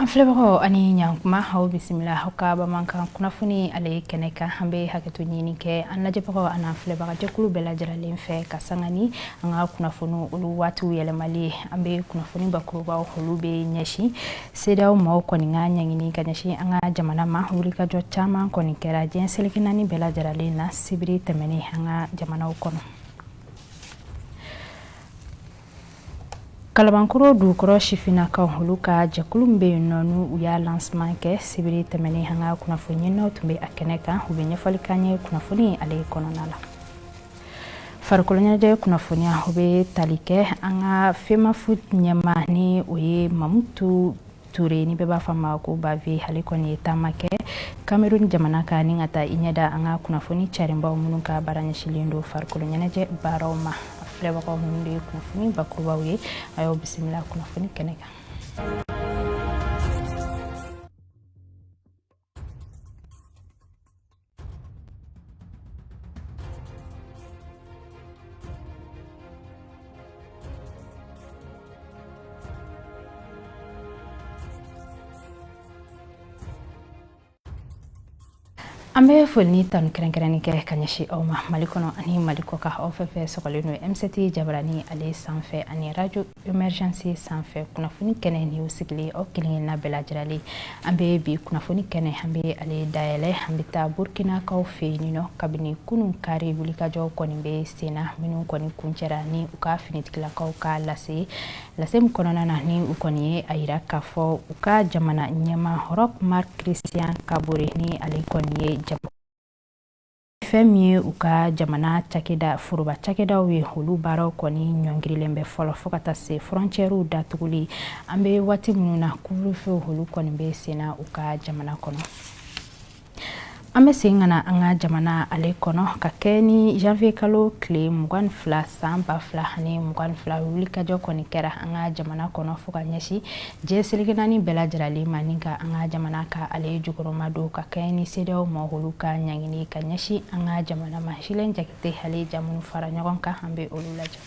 Aflebaro ani nyankuma hau bisimila hoka bamanka kunafuni ale keneka hambe haketu nyini ke anajeparo ana aflebara jekulu bela jaralen fe kasangani anga kunafunu ulu watu yelemali ambe kunafuni bakuruba holube nyashi seda mo koninga nyangini kanyashi anga jamana ma hulika jo chama konikera jenselekinani bela jaralena sibiri temeni anga jamana ukono Kalabankuro du koro shifina ka huluka jakulumbe nonu uya lancement ke sibiri temeni hanga kunafuni no tumbe akeneka ubenye falikanye kunafuni ale kononala farkolonya je kunafuni hube talike anga fema foot nyama ni uye mamutu ture ni beba fama ko bavi halikoni tamake Cameroon jamana ka ni ngata inyada anga kunafuni charimba umununka baranya shilindo farkolonya je baroma Fleba ko hunde kunafuni bakuba we ayo bisimila kunafuni keneka Ambe fulni tan krenkreni ke kanyashi oma malikono ani malikoka ofefe sokolino MCT jabrani ale sanfe ani radio emergency sanfe kunafuni kene ni usikli o kilina belajrali ambe bi kunafuni kene ambe ale daele ambita Burkina ka ofenino kabini kunun kari bulika jo konimbe sena minu koni kunchera ni uka finitikla ka uka lase mkonona na ni ukoniye aira kafo uka jamana nyama Rock Mark Christian Kaburi ni ale koniye Femie uka jamana chakeda furuba chakeda we hulu baro koni nyongirilembe folo fokata se frontiere datuguli ambe wati mununa kurufe hulu koni be sena uka jamana kono Ame singana anga jamana ale kono kakeni janvier kalo kle mugwan fla samba fla hani mugwan fla ulika jo koni kera anga jamana kono fuka nyashi je seligenani bela jarali maninga anga jamana ka ale jugoro madu kakeni sedo mo huluka nyangini kanyashi anga jamana mashilen jakite hale jamunu fara nyogonka hambe olulajo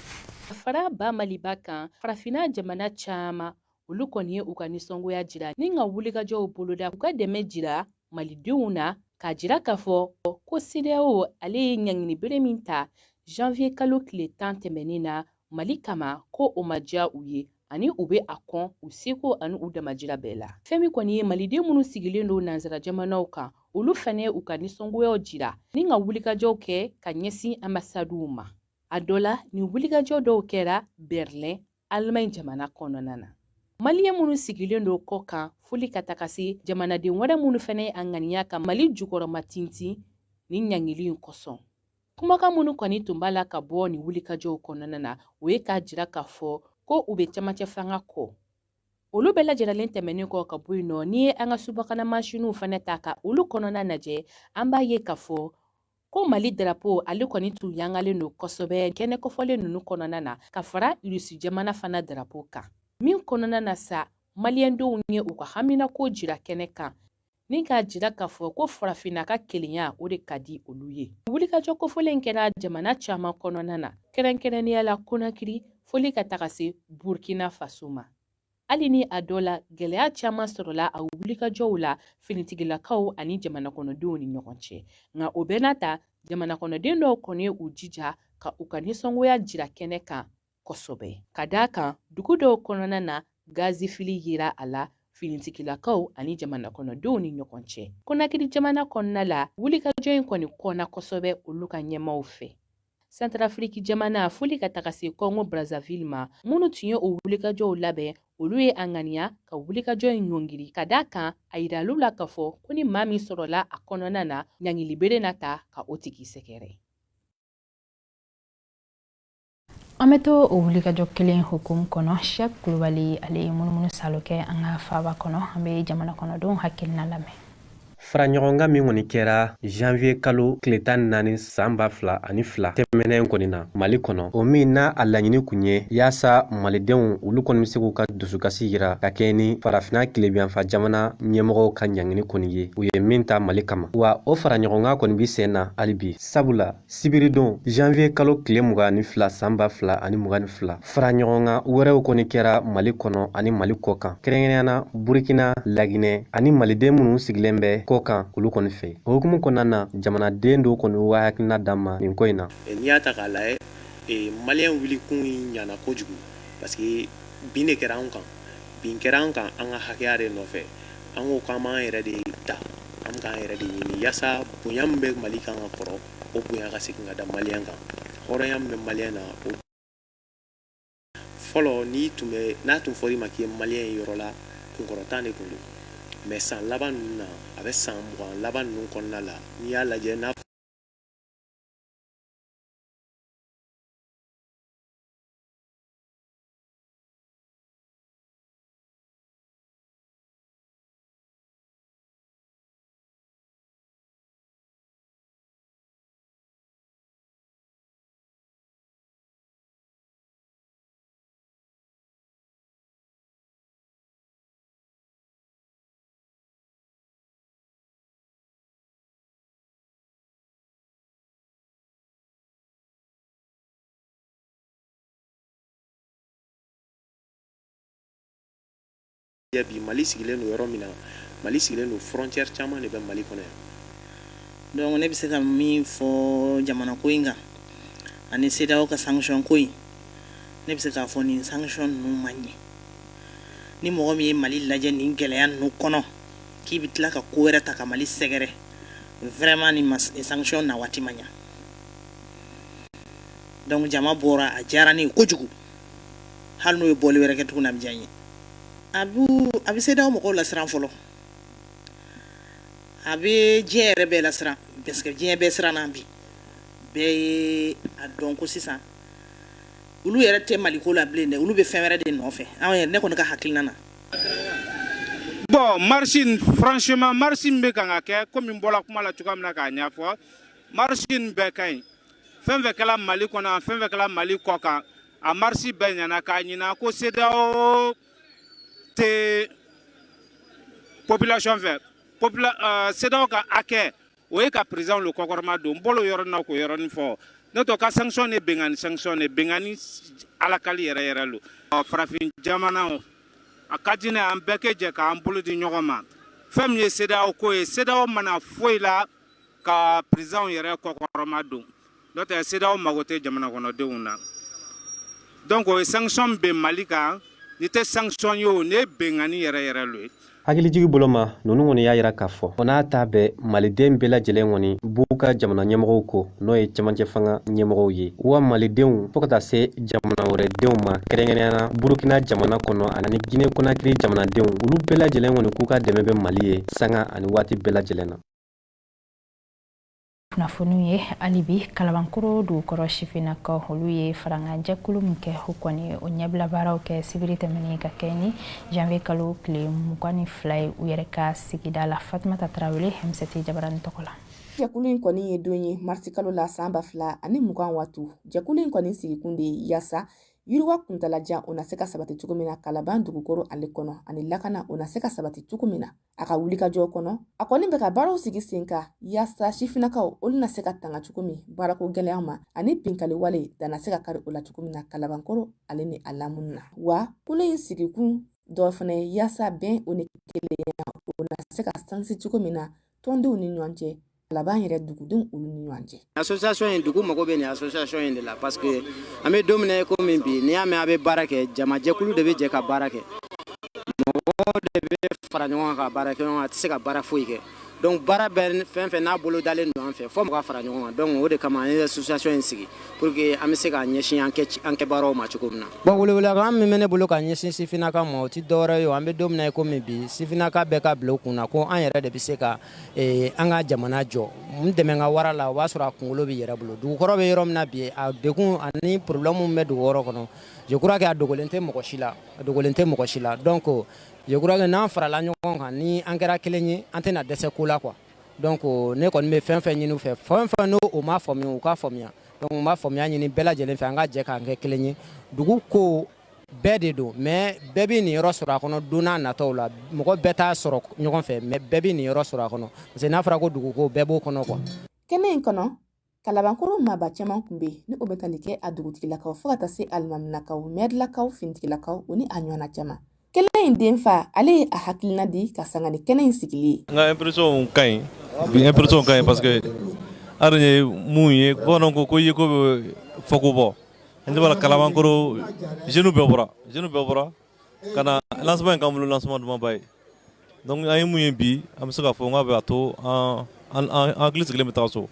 fara ba malibaka farafina jamana chama ulukoni ukanisongo ya jira ninga wulika jo boloda uka deme jira malidiuna ka jira kafo ko sideo ale nyangini bereminta janvier kalo kile 10 temenina Mali kama ko omaja uye ani ube akon usiko anu udamajira bela femi koni malidi munu sigilendo nanzara jamana uka ulu fane ukanisongo ya jira ninga wulika jo ke kanyesi ambasaduma adola ni wulika jo do kera Berlin Allemagne jamana kononana Mali munu sigilendo koka fuli katakasi jamana de wada munu fene anganiya ka Mali jukoro matinti ni nyangili nkoson. Kumaka munu kwani tumbala ka bo ni wulika jo kononana we ka jira ka fo ko ube chamache fanga ko. Ulu bela jiralen temeni ko ka buino ni anga subakana mashinu fane taka ulu kononana je amba ye ka fo ko Mali drapo ali kwani tu yangale no kosobe kene ko fole nunu kononana ka fara ilusi jamana fana drapo ka. Min konona na sa maliendo nye uka hamina ko jira keneka ninka jira kafo ko farafina ka kelinya o de kadi oluye wulika joko folen kera jamana chama konona na kerenkereni ala konakiri foli ka takase Burkina Faso ma alini adola gelea chama sorola a wulika jowla finitigila kaw ani jamana kono doni nyokonche nga obenata jamana kono dendo kone ujija ka ukanisongo ya jira keneka kosobe kadaka dugudo konona na gazi fili yira ala finitikila kaw ani jamana kono doni nyokonche konakiri jamana konna la wulika join koni kona kosobe uluka nyema ufe Centrafrique jamana fuli katakasi Congo Brazzaville ma munu tunye o wulika jo labe oluye angania ka wulika jo nyongiri kadaka aida lula kafo koni mami sorola akonona na nyangi libere nata ka otiki sekere Ameto wulika jo kelen hukum kono Sheikh Kulubali ale munumunu saloke anga faba kono ambe jamana kono don hakilna lame Faraɲɔgɔnkan min kɔni kɛra janvier kalo tile 14 san 2022 tɛmɛnen kɔni na Mali kɔnɔ, o min n'a a laɲini kun ye yaasa malidenw olu kɔni bɛ se k'u ka dusukasi yira ka kɛ ni farafina tilebiyanfa jamana ɲɛmɔgɔw ka ɲangini kɔni ye u ye min ta Mali kama. Wa o faraɲɔgɔnkan kɔni bi sen na hali bi, sabula sibiridon janvier kalo tile 22 san 2022 faraɲɔgɔnkan wɛrɛw kɔni kɛra Mali kɔnɔ ani Mali kɔkan, kɛrɛnkɛrɛnyana Burkina, Laginɛ ani maliden minnu sigilen bɛ kɔkan olu kɔni fɛ. O hukumu kɔnɔna na jamanaden dɔw kɔni wa hakilina d'an ma nin ko in na. N'i y'a ta k'a lajɛ maliyɛn wulikun ɲana kojugu parce que bin de kɛra anw kan, bin kɛra an kan an ka hakɛya de nɔfɛ. An ko k'an b'an yɛrɛ de ta, an k'an yɛrɛ de ɲini yaasa bonya min bɛ Mali kan ka kɔrɔ o bonya ka segin ka da maliyɛn kan. Hɔrɔnya min bɛ maliyɛn na o fɔlɔ n'a tun fɔra i ma k'i ye maliyɛn ye yɔrɔ la kunkɔrɔtan de tun don. Mais san laban ninnu na a bɛ san 20 laban ninnu kɔnɔna la n'i y'a lajɛ n'a bi Mali sigilen don yɔrɔ min na, Mali sigilen don frontière caman de bɛ Mali kɔnɔ yan. Donc ne bɛ se ka min fɔ jamana ko in kan ani CEDEAO ka sanction ko in, ne bɛ se k'a fɔ nin sanction ninnu man ɲɛ. Ni mɔgɔ min ye Mali lajɛ nin gɛlɛya ninnu kɔnɔ k'i bɛ tila ka ko wɛrɛ ta ka Mali sɛgɛrɛ, vraiment nin sanction na waati man ɲɛ. Donc jama bɔra a diyara ne ye kojugu, hali n'o ye bɔli wɛrɛ kɛ tuguni a bɛ diya n ye. A bɛ CEDEAO mɔgɔw lasiran fɔlɔ, a bɛ diɲɛ yɛrɛ bɛɛ lasiran parce que diɲɛ bɛɛ siranna bi, bɛɛ ye a dɔn ko sisan olu yɛrɛ tɛ Mali ko la bilen dɛ, olu bɛ fɛn wɛrɛ de nɔfɛ. Anw yɛrɛ ne kɔni ka hakilina na. Bon, marche franchement marche bɛ kan ka kɛ komi n bɔra kuma la cogoya min na k'a ɲɛfɔ, marche bɛɛ ka ɲi. Fɛn fɛn kɛla Mali kɔnɔ, fɛn fɛn kɛla Mali kɔ kan, a marche bɛɛ ɲɛna k'a ɲina ko CEDEAO tɛ population fɛ. CEDEAO ka hakɛ o ye ka président le kɔkɔrɔma don, n bolo yɔrɔ na k'o yɔrɔnin fɔ. N'o tɛ ka sanction ne bɛnkanni sanction ne bɛnkanni alakali yɛrɛ yɛrɛ lo. Farafin jamana a ka di ne an bɛɛ kɛ jɛ k'an bolo di ɲɔgɔn ma. Fɛn min ye CEDEAO ko ye, CEDEAO mana foyi la ka président yɛrɛ kɔkɔrɔma don. N'o tɛ CEDEAO mago tɛ jamana kɔnɔdenw na. Donc o ye sanction bɛ Mali kan, ni tɛ sanction ye o, ne ye bɛnkanni yɛrɛ yɛrɛ lo ye. Hakilijigi bolo ma ninnu kɔni y'a yira k'a fɔ o n'a ta bɛɛ maliden bɛɛ lajɛlen kɔni b'u ka jamana ɲɛmɔgɔw ko n'o ye cɛmancɛ fanga ɲɛmɔgɔw ye wa malidenw fo ka taa se jamana wɛrɛ denw ma kɛrɛnkɛrɛnyana Burukina jamana kɔnɔ ani Guinée Conakry jamanadenw olu bɛɛ lajɛlen kɔni k'u ka dɛmɛ bɛ Mali ye sanga ani waati bɛɛ lajɛlen na. Kunnafoniw ye hali bi kalabankoro dugukɔrɔ sifinnakaw olu ye farangajɛkulu min kɛ o kɔni o ɲɛbila baaraw kɛ sibiri tɛmɛnen ka kɛ ni janvier kalo tile 22 ye u yɛrɛ ka sigida la. Fatumata Tarawele, MCT Jabarani tɔgɔ la. Jɛkulu in kɔni ye don ye marisi kalo la san 2020 waati. Jɛkulu in kɔni sigikun de ye yaasa yiriwa kuntalajan o na se ka sabati cogo min na Kalaban dugukoro ale kɔnɔ ani lakana o na se ka sabati cogo min na a ka wulikajɔ kɔnɔ. A kɔni bɛ ka baaraw sigi sen kan yaasa sifinnakaw olu na se ka tanga cogo min baarako gɛlɛya ma ani binkali wale dana se ka kari o la cogo min na Kalabankoro ale ni a lamunu na. Wa kulu in sigikun dɔ fana ye yaasa bɛn o ni kelenya o na se ka sansi cogo min na tɔndenw ni ɲɔgɔn cɛ Kalaban yɛrɛ dugudenw olu ni ɲɔgɔn cɛ. Association in dugu mago bɛ nin association in de la parce que an bɛ don min na ko min bi n'i y'a mɛn a bɛ baara kɛ jamajɛkulu de bɛ jɛ ka baara kɛ mɔgɔ de bɛ fara ɲɔgɔn kan ka baara kɛ ɲɔgɔn kan a tɛ se ka baara foyi kɛ donc baara bɛɛ fɛn fɛn n'a bolo dalen don ɲɔgɔn fɛ fo mɔgɔ fara ɲɔgɔn kan donc o de kama an ye association in sigi pour que an bɛ se ka ɲɛsin an kɛbaaraw ma cogo min na. bon welewelekan min bɛ ne bolo ka ɲɛsin sifinnaka ma o tɛ dɔwɛrɛ ye o an bɛ don min na komi bi sifinnaka bɛɛ ka bila u kunna ko an yɛrɛ de bɛ se ka an ka jamana jɔ n dɛmɛ ka wara la o b'a sɔrɔ a kunkolo bɛ yɛrɛ bolo dugukɔrɔ bɛ yɔrɔ min na bi a degun ani problème min bɛ dugukɔrɔ kɔnɔ je crois que a dogolen tɛ mɔgɔ si la donc je crois que n'an farala ɲɔgɔn kan ni an kɛra kelen ye an tɛna dɛsɛ ko la quoi donc ne kɔni bɛ fɛn fɛn ɲini u fɛ fɛn fɛn n'o o ma faamuya u k'a faamuya donc n b'a faamuya ɲini bɛɛ lajɛlen fɛ an ka jɛ k'an kɛ kelen ye dugu ko bɛɛ de don mais bɛɛ bɛ nin yɔrɔ sɔrɔ a kɔnɔ don n'a nataw la mɔgɔ bɛɛ t'a sɔrɔ ɲɔgɔn fɛ mais bɛɛ bɛ nin yɔrɔ sɔrɔ a kɔnɔ parce que n'a fɔra ko dugu ko bɛɛ b'o kɔnɔ quoi. kɛnɛ in kɔnɔ kalabankɔrɔ maaba caman tun bɛ yen ni o bɛ tali kɛ a dugutigilakaw fo ka taa se alimaminakaw mɛrilakaw finitigilakaw o ni a ɲɔgɔnna caman. kɛnɛ in den fa ale ye a hakilina di ka sanga ni kɛnɛ in sigili ye. n ka impression ka ɲi bi impression ka ɲi parce que hali ye mun ye bamananw ko ye ko bɛ fɔ ko bɔ n tɛ b'a la kalabankɔrɔ jeunes bɛɛ bɔra ka na lancement in k'an bolo lancement dumanba ye donc an ye mun ye bi an bɛ se k'a fɔ n k'a bɛ a to an hakili sigilen bɛ taga so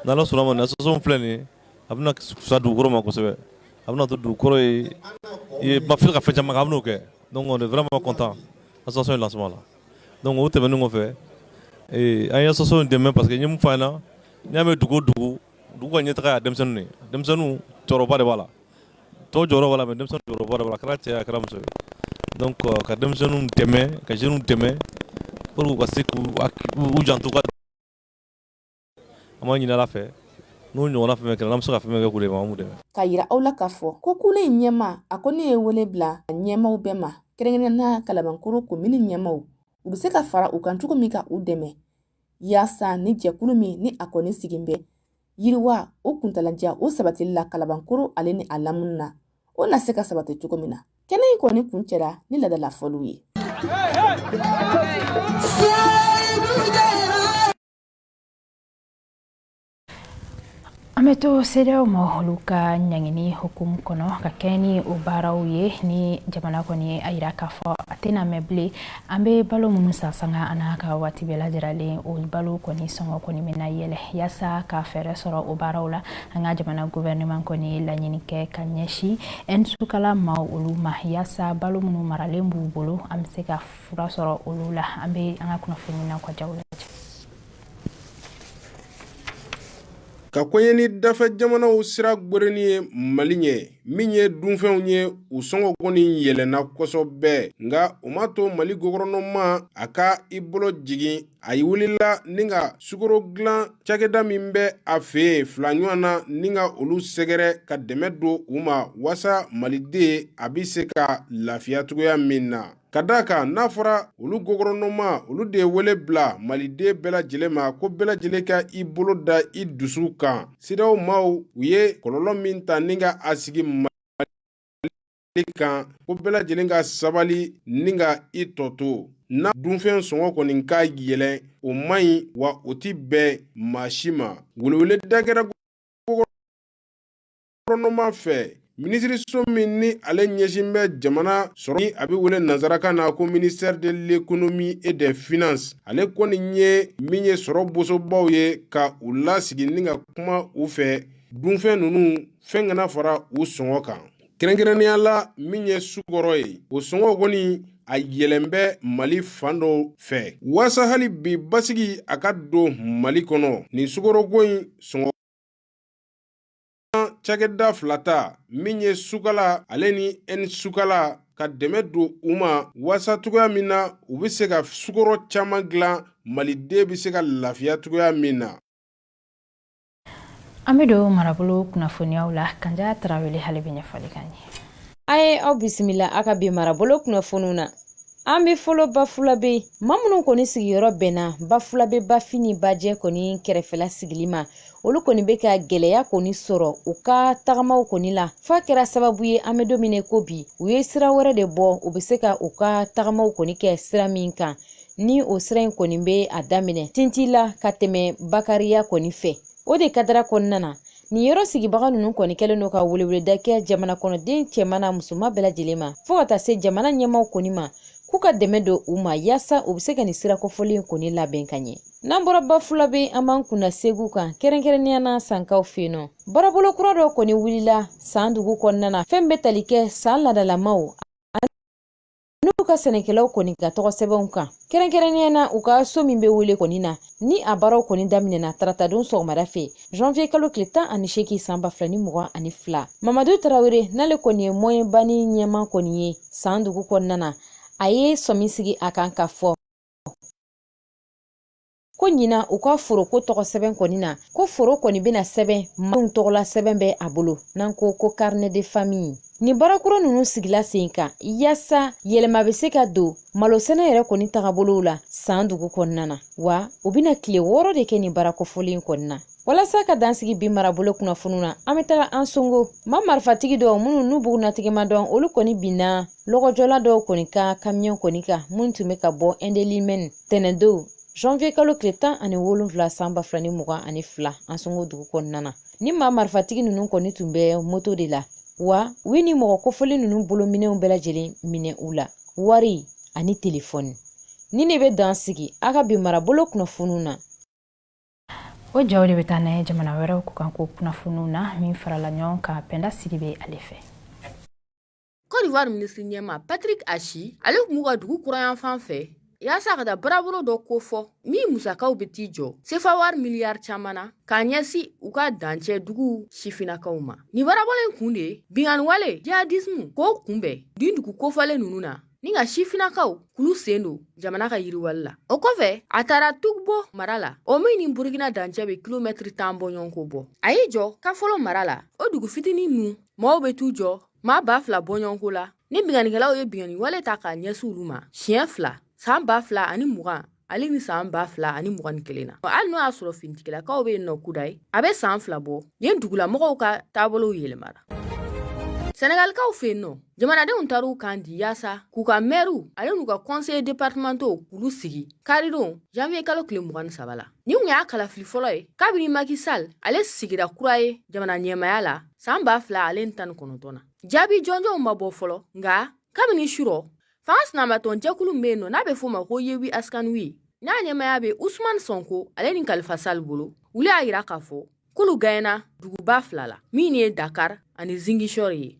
n'Ala sɔnna ma nin association filɛ nin ye a bɛna fisaya dugukɔrɔ ma kosɛbɛ a bɛna to dugukɔrɔ ye ma fili ka fɛn caman kɛ a bɛn'o kɛ donc on est vraiment content association in lancement la donc o tɛmɛnen kɔfɛ an ye association in dɛmɛ parce que n ye mun fɔ an ɲɛna n'i y'a mɛn dugu ka ɲɛtaga ye denmisɛnninw jɔyɔrɔba de b'a la tɔw jɔyɔrɔ b'a la mais denmisɛnninw jɔyɔrɔba de b'a la a kɛra cɛ ye a kɛra muso ye donc ka denmisɛnninw dɛmɛ ka jeunes dɛmɛ pour que u ka se k'u janto ka an b'a ɲini Ala fɛ n'o ɲɔgɔnna fɛn fɛn kɛra n'an bɛ se ka fɛn fɛn kɛ k'u dɛmɛ an b'u dɛmɛ. K'a yira aw la k'a fɔ ko kule in ɲɛma a ko ne ye wele bila ɲɛmaw bɛɛ ma kɛrɛnkɛrɛnnenya kalabankɔrɔ komini ɲɛmaw u bɛ se ka fara u kan cogo min ka u dɛmɛ yaasa ni jɛkulu min ni a kɔni sigin bɛ yiriwa o kuntalajan o sabatili la kalabankɔrɔ ale ni a lamunu na o na se ka sabati cogo min na kɛnɛ in kɔni kun cɛra ni ladala fɔliw ye. An bɛ to CEDEAO ma olu ka ɲangini hukumu kɔnɔ ka kɛ ni o baaraw ye ni jamana kɔni a yira k'a fɔ a tɛna mɛn bilen an bɛ balo minnu san sanga an n'a ka waati bɛɛ lajɛlen o balo kɔni sɔngɔ kɔni bɛna yɛlɛ yaasa ka fɛɛrɛ sɔrɔ o baaraw la an ka jamana gouvernement kɔni laɲini kɛ ka ɲɛsin sukala ma olu ma yaasa balo minnu maralen b'u bolo an bɛ se ka fura sɔrɔ olu la an bɛ an ka kunnafoni na kɔjaw lajɛ. ka koɲɛ ni dafa jamanaw sira gwereni ye Mali ɲɛ min ye dunfɛnw ye u sɔngɔ kɔni yɛlɛnna kosɛbɛ nka o ma to Mali gouvernement a ka i bolo jigin a yi wulila ni ka sukaro dilan cakɛda min bɛ a fɛ fila ɲɔgɔn na ni ka olu sɛgɛrɛ ka dɛmɛ don u ma wasa maliden a bɛ se ka lafiya cogoya min na. Ka d'a kan n'a fɔra olu gouvernement olu de ye wele bila maliden bɛɛ lajɛlen ma ko bɛɛ lajɛlen ka i bolo da i dusu kan CEDEAO maaw u ye kɔlɔlɔ min ta ni ka a sigi Mali kan ko bɛɛ lajɛlen ka sabali ni ka i tɔ to na dunfɛn sɔngɔ kɔni ka yɛlɛn o man ɲi wa o ti bɛn maa si ma welewele da kɛra gouvernement fɛ minisiriso min ni ale ɲɛsin bɛ jamana sɔrɔ ni a bɛ wele nanzarakan na ko ministère de l'économie et des finances ale kɔni ye min ye sɔrɔ bosobaw ye ka u lasigi ni ka kuma u fɛ dunfɛn ninnu fɛn kana fara u sɔngɔ kan kɛrɛnkɛrɛnnenya la min ye sukɔrɔ ye o sɔngɔ kɔni a yɛlɛn bɛ Mali fan dɔ fɛ waasa hali bi basigi a ka don Mali kɔnɔ nin sukoroko in sɔngɔ cakɛda fila ta min ye sukala ale ni sukala ka dɛmɛ don u ma waasa cogoya min na u bɛ se ka sukaro caman dilan maliden bɛ se ka lafiya cogoya min na. An bɛ don marabolo kunnafoniyaw la Kanja Tarawele hali bɛ ɲɛfɔli kan ye. A ye aw bisimila a ka bi marabolo kunnafoniw na. An bɛ fɔlɔ Bafulabe maa minnu kɔni sigiyɔrɔ bɛnna Bafulabe Bafini Bajɛ kɔni kɛrɛfɛla sigili ma olu kɔni bɛ ka gɛlɛya kɔni sɔrɔ u ka tagamaw kɔni la f'a kɛra sababu ye an bɛ don min ko bi u ye sira wɛrɛ de bɔ u bɛ se ka u ka tagamaw kɔni kɛ sira min kan ni o sira in kɔni bɛ a daminɛ Tinti la ka tɛmɛ Bakariya kɔni fɛ o de kadara kɔnɔna na nin yɔrɔ sigibaga ninnu kɔni kɛlen don ka weleweleda kɛ jamana kɔnɔden cɛman n'a musoman bɛɛ lajɛlen ma fo ka taa se jamana ɲɛmaaw kɔni ma k'u ka dɛmɛ don u ma yaasa u bɛ se ka nin sira kɔfɔlen kɔni labɛn ka ɲɛ. N'an bɔra Bafula be an b'an kunna Segu kan kɛrɛnkɛrɛnnenya na Sankaw fɛ yen nɔ. Baarabolo kura dɔ kɔni wulila san dugu kɔnɔna na fɛn bɛ tali kɛ san ladalamaw n'u ka sɛnɛkɛlaw kɔni ka tɔgɔ sɛbɛnw kan. Kɛrɛnkɛrɛnnenya na u ka so min bɛ wele kɔni na ni a baaraw kɔni daminɛna taratadon sɔgɔmada fɛ janvier kalo tile 18 san 2022. Mamadu Tarawele n'ale kɔni ye moyen bani ɲɛma kɔni ye san dugu kɔnɔna na a ye sɔmi sigi a kan ka fɔ ko ɲina u ka foroko tɔgɔ sɛbɛn kɔni na ko foro kɔni bɛna sɛbɛn maaw tɔgɔla sɛbɛn bɛ a bolo n'an ko carnet de famille. Ni baarakura ninnu sigila sen kan yaasa yɛlɛma bɛ se ka don malo sɛnɛ yɛrɛ kɔni tagabolow la san dugu kɔnɔna na wa u bɛna tile 6 de kɛ ni baarakɔfɔlen kɔni na. Walasa ka dansigi bi marabolo kunnafoniw na an bɛ taga an songo ma marifatigi dɔw minnu n'u bugunatigɛ ma dɔn olu kɔni binna lɔgɔjɔla dɔw kɔni ka camion kɔni kan minnu tun bɛ ka bɔ Indelimene tɛnɛndon janvier kalo tile 17 san 2022 an songo dugu kɔnɔna na. Ni ma marifatigi ninnu kɔni tun bɛ moto de la wa u ni mɔgɔ kofɔlen ninnu bolo minɛnw bɛɛ lajɛlen minɛ u la wari ani telefɔni. Ni ne bɛ dansigi a ka bi marabolo kunnafoniw na. O jaw de bɛ taa n'a ye jamana wɛrɛw ko kan ko kunnafoniw na min farala ɲɔgɔn kan Penda Sidibe ale fɛ. Côte d'Ivoire ministre ɲɛma Patrick Achi ale kun b'u ka dugu kurayan fan fɛ yaasa ka taa baarabolo dɔ kofɔ min musakaw bɛ t'i jɔ sefa wari miliyari caman na k'a ɲɛsi u ka dancɛ dugu sifinakaw ma. Ni baarabolo in kun de ye bingani wale jihadisme k'o kunbɛn nin dugu kofɔlen ninnu na ni ka sifinakaw k'ulu sen don jamana ka yiriwali la. O kɔfɛ a taara Tugbo mara la o min ni Burkina dancɛ bɛ kilomɛtiri 10 bɔ ɲɔgɔn ko bɔ. A y'i jɔ Kafolo mara la o dugu fitinin ninnu mɔgɔw bɛ t'u jɔ maa 2000 bɔ ɲɔgɔn ko la ni binganikɛlaw ye bingani wale ta k'a ɲɛsi olu ma siɲɛ 2 san 2020 ale ni san 2021 na. Hali n'o y'a sɔrɔ finitigilakaw bɛ yen nɔ kudayi a bɛ san 2 bɔ yen dugulamɔgɔw ka taabolow yɛlɛmara. Senegalikaw fɛ yen nɔ jamanadenw taar'u kan di yaasa k'u ka maires ale n'u ka conseillers départementaux k'ulu sigi karidon janvier kalo tile 23 la. Ni kun y'a kalafili fɔlɔ ye kabini Macky Sall ale sigira kura ye jamana ɲɛmaya la san 2019 na. Jaabi jɔnjɔnw ma bɔ fɔlɔ nka kabini surɔ fanga sinamatɔn jɛkulu min bɛ yen nɔ n'a bɛ f'o ma ko Yewi Askaniwi n'a ɲɛmaya bɛ Ousmane Sonko ale ni Kalifa Sall bolo olu y'a yira k'a fɔ k'ulu gagnéna duguba 2 la min ye Dakar ani Ziguinchor ye.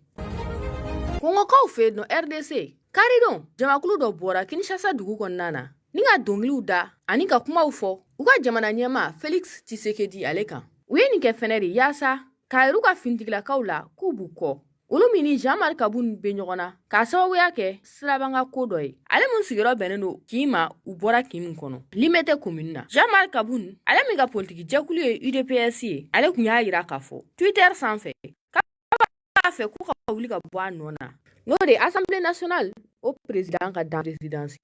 Kongokaw fɛ yen nɔ RDC karidon jamakulu dɔ bɔra Kinshasa dugu kɔnɔna na ni ka dɔnkiliw da ani ka kumaw fɔ u ka jamana ɲɛma Félix Tshisekedi ale kan. U ye nin kɛ fɛnɛ de yaasa k'a yir'u ka finitigilakaw la k'u b'u kɔ. Olu min ni Jean-Marie Kabuni bɛ ɲɔgɔn na k'a sababuya kɛ sirabanga ko dɔ ye. Ale mun sigiyɔrɔ bɛnnen don Kima u bɔra Kimi kɔnɔ Limete commune na. Jean-Marie Kabuni ale min ka politiki jɛkulu ye UDPS ye ale kun y'a yira k'a fɔ Twitter sanfɛ k'a fɛ k'u ka wuli ka bɔ a nɔ na n'o de Assemblée nationale o président ka dan présidence.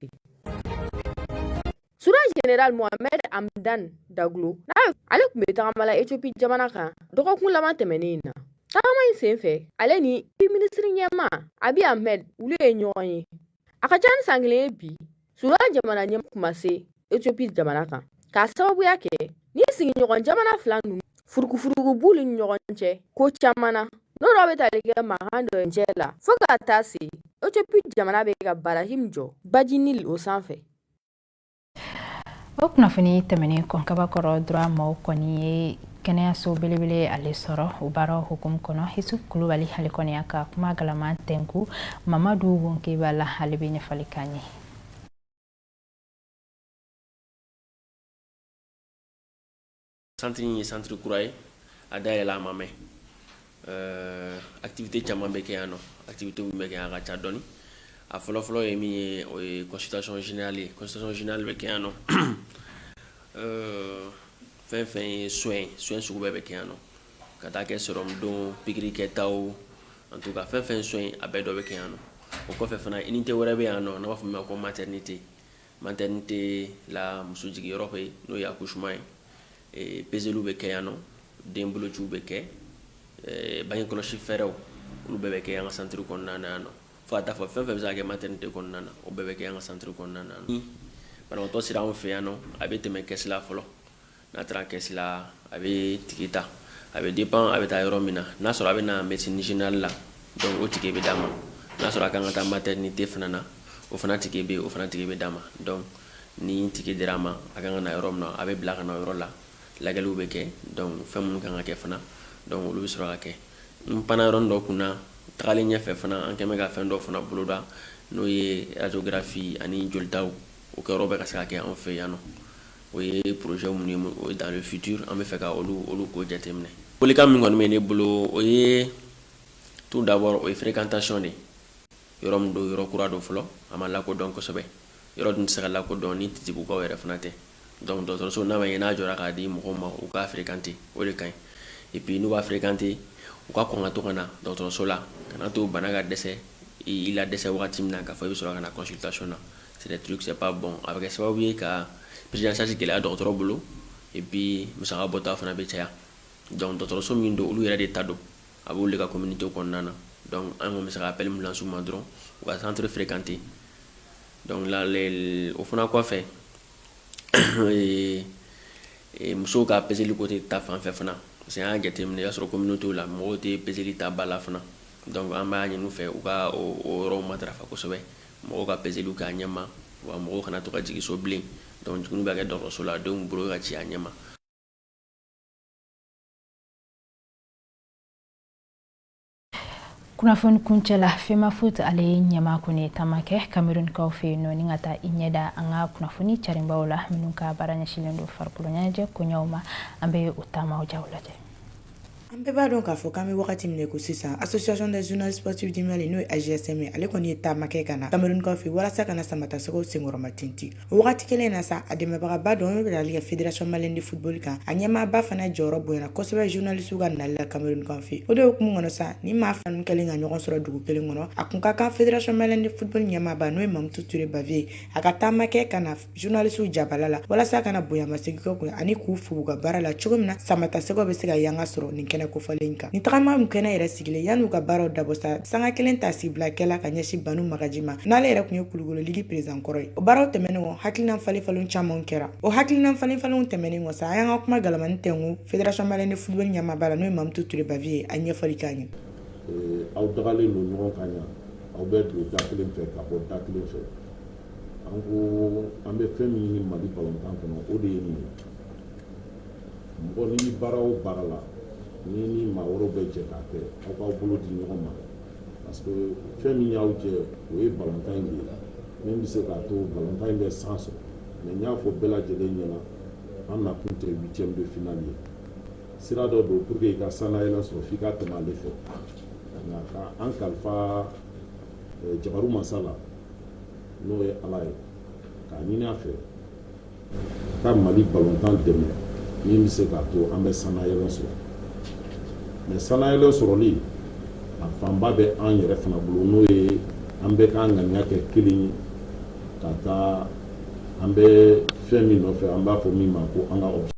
Soudan général Mohamed Hamdan Daglo ale kun bɛ tagamala Éthiopie jamana kan dɔgɔkun laban tɛmɛnen na. Tagama in sen fɛ ale ni ministre ɲɛma Abiy Ahmed olu ye ɲɔgɔn ye. A ka ca ni san kelen ye bi Soudan jamana ɲɛma kuma se Éthiopie jamana kan k'a sababuya kɛ ni sigiɲɔgɔn jamana 2 ninnu furukufuruku b'ulu ni ɲɔgɔn cɛ ko caman na n'o dɔ bɛ tali kɛ mankan dɔ cɛ la fo ka taa se Éthiopie jamana bɛ ka baraji min jɔ baji Nil o sanfɛ. O kunnafoni tɛmɛnen kɔ kabakɔrɔ dura maaw kɔni ye kɛnɛyaso belebele ale sɔrɔ o baaraw hukumu kɔnɔ Yusuf Kulubali ale kɔni y'a ka kuma galaman tɛnku Mamadu Wonkeba la ale bɛ ɲɛfɔli k'an ye. Centre ye centre kura ye a dayɛlɛ a ma mɛn activité caman bɛ kɛ yan nɔ activité min bɛ kɛ yan ka ca dɔɔni a fɔlɔfɔlɔ ye min ye o ye consultation générale ye consultation générale bɛ kɛ yan nɔ fɛn fɛn ye soin sugu bɛɛ bɛ kɛ yan nɔ ka taa kɛ sérum don pikiri kɛtaw en tout cas fɛn fɛn soin a bɛɛ dɔ bɛ kɛ yan nɔ o kɔfɛ fana unité wɛrɛ bɛ yan nɔ n'a b'a fɔ min ma ko maternité la muso jigiyɔrɔ bɛ yen n'o ye accouchement ye peseliw bɛ kɛ yan nɔ den bolociw bɛ kɛ bange kɔlɔsi fɛɛrɛw olu bɛɛ bɛ kɛ an ka centre kɔnɔna na yan nɔ fo ka taa fɔ fɛn fɛn bɛ se ka kɛ maternité kɔnɔna na o bɛɛ bɛ kɛ an ka centre kɔnɔna na banabaatɔ sera anw fɛ yan nɔ a bɛ tɛmɛ kɛsi la fɔlɔ n'a taara kɛsi la a bɛ tigi ta a bɛ dépend a bɛ taa yɔrɔ min na n'a sɔrɔ a bɛ na médecine générale la donc o tigi bɛ d'a ma n'a sɔrɔ a kan ka taa maternité fana na o fana tigi bɛ d'a ma donc ni tigi dira ma a kan ka na yɔrɔ min na a bɛ bila ka na yɔrɔ la lajɛliw bɛ kɛ donc fɛn minnu kan ka kɛ fana donc olu bɛ sɔrɔ ka kɛ n panna yɔrɔnin dɔ kunna tagalen ɲɛfɛ fana an kɛn bɛ ka fɛn dɔ fana boloda n'o ye radiographie ani jolitaw o kɛyɔrɔ bɛ ka se ka kɛ an fɛ yan nɔ o ye projet minnu ye o ye dans le futur an bɛ fɛ ka olu ko jateminɛ folikan min kɔni bɛ ne bolo o ye tout d'abord o ye fréquentation de yɔrɔ min don yɔrɔ kura don fɔlɔ a ma lakodɔn kosɛbɛ yɔrɔ dun tɛ se ka lakodɔn ni titibukaw yɛrɛ fana tɛ donc dɔgɔtɔrɔso n'a ma ɲɛ n'a jɔra k'a di mɔgɔw ma u k'a fréquenter o de ka ɲi et puis n'u b'a fréquenter u ka kɔn ka to ka na dɔgɔtɔrɔso la kana to bana ka dɛsɛ i la dɛsɛ wagati min na k'a fɔ i bɛ sɔrɔ ka na consultation na c'est des trucs c'est pas bon a bɛ kɛ sababu ye ka prise en charge gɛlɛya dɔgɔtɔrɔ bolo et puis musaka bɔtaw fana bɛ caya donc dɔgɔtɔrɔso min don olu yɛrɛ de ta don a b'olu de ka communauté kɔnɔna na donc an kɔni bɛ se ka appel min lance u ma dɔrɔn u ka centre fréquenter donc là o fana kɔfɛ musow ka peseli côté ta fanfɛ fana parce que an y'a jateminɛ i b'a sɔrɔ communauté la mɔgɔw tɛ peseli ta ba la fana donc an b'a ɲini u fɛ u ka o yɔrɔw matarafa kosɛbɛ mɔgɔw ka peseliw kɛ a ɲɛma wa mɔgɔw kana to ka jigin so bilen donc jiginniw bɛ kɛ dɔgɔtɔrɔso la denw bolo ka ci a ɲɛma. kunnafoni kuncɛla fema foot ale ɲɛma kɔni tamakɛ Cameroon kaw fɛ yen nɔ ni ka taa i ɲɛda an ka kunnafoni carinbaw la minnu ka baara ɲɛsinnen don farikolo ɲɛnajɛ koɲɛw ma an bɛ o taamaw jaw lajɛ. An bɛɛ b'a dɔn k'a fɔ k'an bɛ wagati min ko sisan association des journalistes sportifs du Mali n'o ye AJSM ale kɔni ye taamakɛ ka na Cameroun kaw fɛ walasa ka na samatasɛgɛw senkɔrɔma tinti o wagati kelen na sa a dɛmɛbagaba dɔ min bɛ tali kɛ fédération malienne de football kan a ɲɛmaaba fana jɔyɔrɔ bonyana kosɛbɛ journalistes ka nali la Cameroun kaw fɛ o de hukumu kɔnɔ sa ni maa fila kɛlen ka ɲɔgɔn sɔrɔ dugu kelen kɔnɔ a kun ka kan fédération malienne de football ɲɛmaaba n'o ye Mamutu Ture Bavier a ka taamakɛ ka na journalistes jabala la walasa ka na bonyamasegin kɛ kun ani k'u fo u ka baara la cogo min na samatasɛgɛw bɛ se ka yanga sɔrɔ nin kɛnɛ kofɔlen kan. Ni tagama min kɛnɛ yɛrɛ sigilen yan'u ka baaraw dabɔ sa sanga kelen ta sibilakɛla ka ɲɛsin Banu Magaji ma n'ale yɛrɛ kun ye Kulukoro ligi président kɔrɔ ye o baaraw tɛmɛnen kɔ hakilina falen caman kɛra o hakilina falen tɛmɛnen kɔ sa an y'an ka kuma galamani tɛnku fédération malienne de football ɲɛmaaba la n'o ye Mamutu Ture Bavier a ɲɛfɔli k'a ɲɛ. Aw dagalen don ɲɔgɔn kan yan aw bɛ don da kelen fɛ ka bɔ da kelen fɛ an ko an bɛ fɛn min ɲini Mali balontan kɔnɔ o de ye nin ye mɔgɔ ni baara o baara la ni maa wɛrɛw bɛ jɛ k'a kɛ aw k'aw bolo di ɲɔgɔn ma parce que fɛn min y'aw jɛ o ye balontan in de ye min bɛ se k'a to balontan in bɛ san sɔrɔ mais n y'a fɔ bɛɛ lajɛlen ɲɛna an nakun tɛ 8e de finale ye sira dɔ don pour que i ka sanayɛlɛ sɔrɔ f'i ka tɛmɛ ale fɛ nka ka an kalifa Jabaru masa la n'o ye Ala ye k'a ɲini a fɛ ka Mali balontan dɛmɛ min bɛ se k'a to an bɛ sanayɛlɛ sɔrɔ mais sanayɛlɛ sɔrɔli a fanba bɛ an yɛrɛ fana bolo n'o ye an bɛ k'an ŋaniya kɛ kelen ye ka taa an bɛ fɛn min nɔfɛ an b'a fɔ min ma ko an ka objectif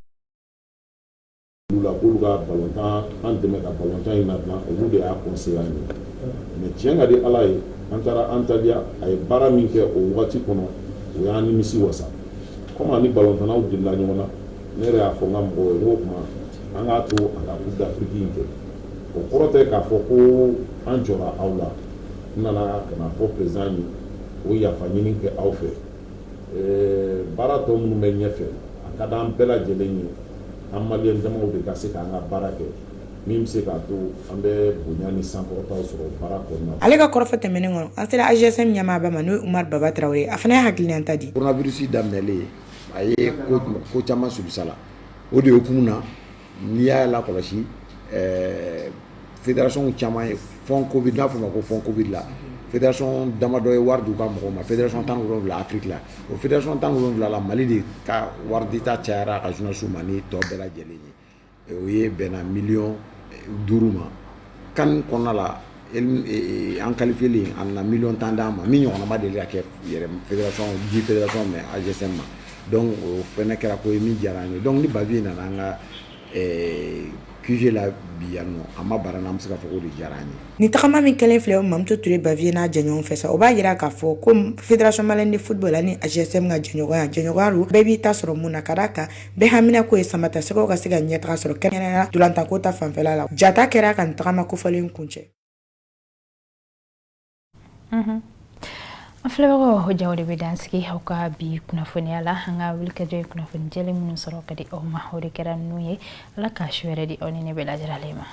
la k'olu ka balontan an dɛmɛ ka balontan in nadilan olu de y'a conseillé an ye mais tiɲɛ ka di Ala ye an taara Antalya a ye baara min kɛ o wagati kɔnɔ o y'an nimisi wasa comme ani balontannaw delila ɲɔgɔn na ne yɛrɛ y'a fɔ n ka mɔgɔw ye n ko kuma an k'a to a ka Coupe d'Afrique in kɛ o kɔrɔ tɛ k'a fɔ ko an jɔra aw la n nana ka na fɔ président ye o yafa ɲini kɛ aw fɛ baara tɔ minnu bɛ ɲɛfɛ a ka d'an bɛɛ lajɛlen ye an maliyɛn damaw de ka se k'an ka baara kɛ min bɛ se k'a to an bɛ bonya ni sankɔrɔtaw sɔrɔ baara kɔnɔna na. Ale ka kɔrɔfɔ tɛmɛnen kɔnɔ an sera AGSM ɲɛmaaba ma n'o ye Umar Baba Traoré a fana ye hakilinata di. Coronavirus daminɛlen a ye ko caman surusa la o de hukumu na n'i y'a lakɔlɔsi fédération caman ye fond Covid n'a fɔ ma ko fond Covid la fédération damadɔ ye wari d'u ka mɔgɔw ma fédération 17 Afrique la o fédération 17 la Mali de ka wari dita cayara a ka journalistes ma ni tɔ bɛɛ lajɛlen ye o ye bɛnna miliyɔn 5 ma CAN kɔnɔna la an qualifié a nana miliyɔn 10 d'an ma min ɲɔgɔnna ma deli ka kɛ yɛrɛ fédération 10 fédération mais AGSM ma donc o fɛnɛ kɛra ko ye min diyara an ye donc ni Bavier nana an ka QG la bi yan nɔ a ma bara n'an bɛ se ka fɔ ko de diyara an ye. Ni tagama min kɛlen filɛ Mamutu Ture Bavier n'a jɛɲɔgɔn fɛ sa o b'a jira k'a fɔ ko fédération malienne de football ani AGSM ka jɛɲɔgɔnya don bɛɛ b'i ta sɔrɔ mun na ka d'a kan bɛɛ hamina ko ye samatasɛgɛw ka se ka ɲɛtaga sɔrɔ kɛnɛya dolantanko ta fanfɛla la jata kɛra ka nin tagama kofɔlen kuncɛ. aflego hoja de bedanski hauka bi kunafoni ala hanga wilka joy kunafoni jele mun soro kadi o ma hore kera nuye la ka shwere di onine bela jara lema